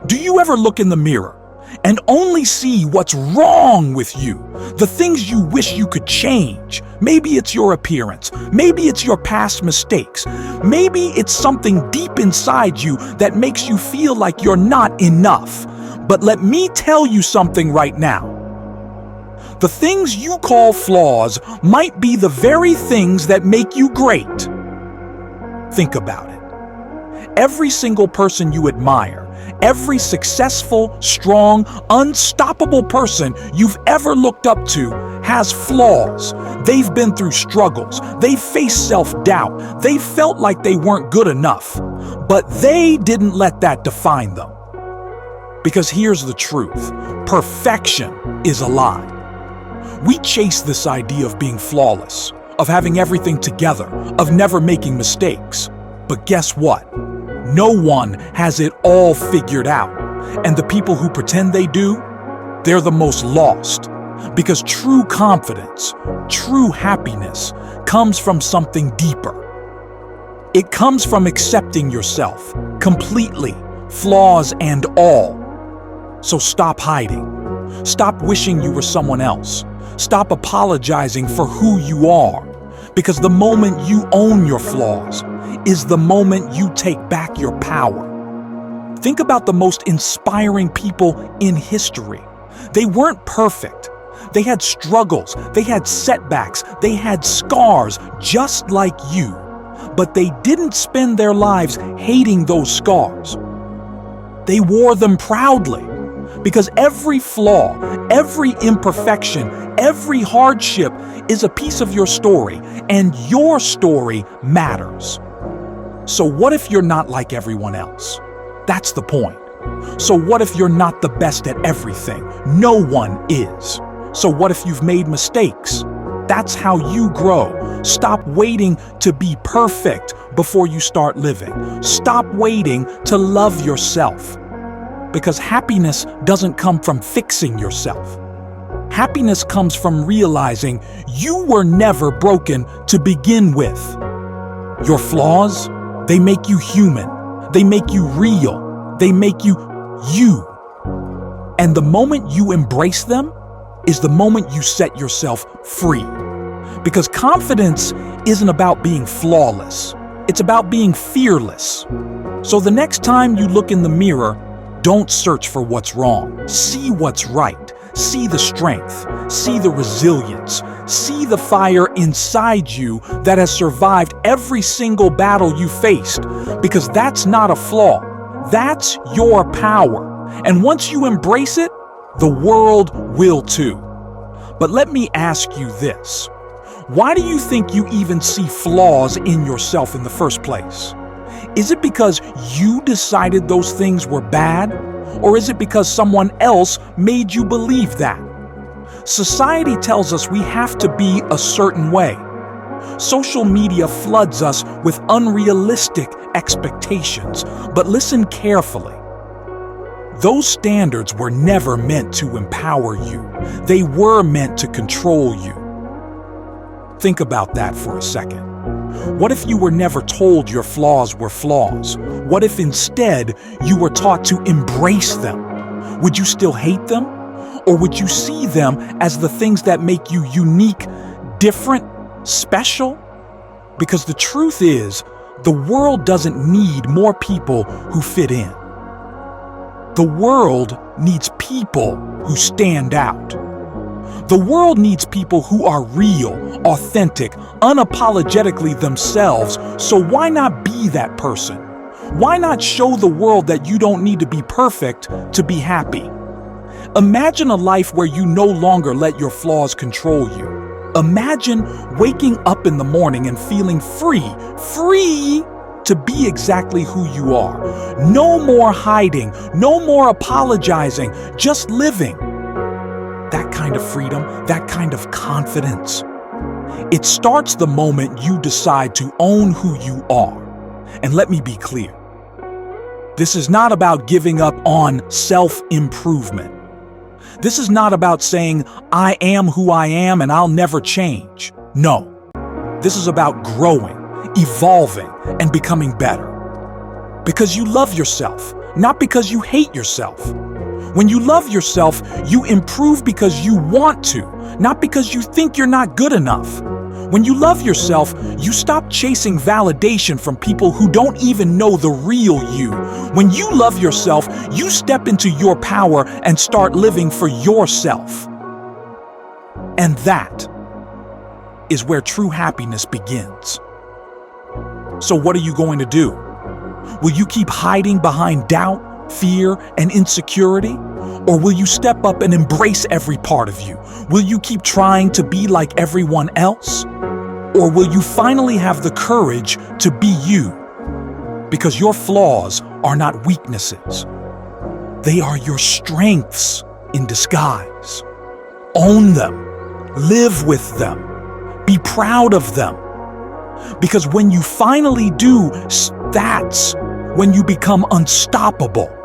Do you ever look in the mirror and only see what's wrong with you? The things you wish you could change. Maybe it's your appearance. Maybe it's your past mistakes. Maybe it's something deep inside you that makes you feel like you're not enough. But let me tell you something right now. The things you call flaws might be the very things that make you great. Think about it. Every single person you admire, every successful, strong, unstoppable person you've ever looked up to has flaws. They've been through struggles. They've faced self-doubt. They felt like they weren't good enough. But they didn't let that define them. Because here's the truth. Perfection is a lie. We chase this idea of being flawless, of having everything together, of never making mistakes. But guess what? No one has it all figured out. And the people who pretend they do, they're the most lost. Because true confidence, true happiness comes from something deeper. It comes from accepting yourself completely, flaws and all. So stop hiding. Stop wishing you were someone else. Stop apologizing for who you are. Because the moment you own your flaws is the moment you take back your power. Think about the most inspiring people in history. They weren't perfect. They had struggles, they had setbacks, they had scars just like you. But they didn't spend their lives hating those scars. They wore them proudly. Because every flaw, every imperfection, every hardship is a piece of your story, and your story matters. So what if you're not like everyone else? That's the point. So what if you're not the best at everything? No one is. So what if you've made mistakes? That's how you grow. Stop waiting to be perfect before you start living. Stop waiting to love yourself. Because happiness doesn't come from fixing yourself. Happiness comes from realizing you were never broken to begin with. Your flaws, they make you human. They make you real. They make you you. And the moment you embrace them is the moment you set yourself free. Because confidence isn't about being flawless. It's about being fearless. So the next time you look in the mirror, don't search for what's wrong. See what's right. See the strength. See the resilience. See the fire inside you that has survived every single battle you faced. Because that's not a flaw. That's your power. And once you embrace it, the world will too. But let me ask you this. Why do you think you even see flaws in yourself in the first place? Is it because you decided those things were bad? Or is it because someone else made you believe that? Society tells us we have to be a certain way. Social media floods us with unrealistic expectations. But listen carefully. Those standards were never meant to empower you. They were meant to control you. Think about that for a second. What if you were never told your flaws were flaws? What if instead you were taught to embrace them? Would you still hate them? Or would you see them as the things that make you unique, different, special? Because the truth is, the world doesn't need more people who fit in. The world needs people who stand out. The world needs people who are real, authentic, unapologetically themselves. So why not be that person? Why not show the world that you don't need to be perfect to be happy? Imagine a life where you no longer let your flaws control you. Imagine waking up in the morning and feeling free to be exactly who you are. No more hiding, no more apologizing, just living. That kind of freedom, that kind of confidence. It starts the moment you decide to own who you are. And let me be clear. This is not about giving up on self-improvement. This is not about saying, I am who I am and I'll never change. No. This is about growing, evolving, and becoming better. Because you love yourself, not because you hate yourself. When you love yourself, you improve because you want to, not because you think you're not good enough. When you love yourself, you stop chasing validation from people who don't even know the real you. When you love yourself, you step into your power and start living for yourself. And that is where true happiness begins. So what are you going to do? Will you keep hiding behind doubt, fear, and insecurity? Or will you step up and embrace every part of you? Will you keep trying to be like everyone else? Or will you finally have the courage to be you? Because your flaws are not weaknesses. They are your strengths in disguise. Own them. Live with them. Be proud of them. Because when you finally do, that's when you become unstoppable.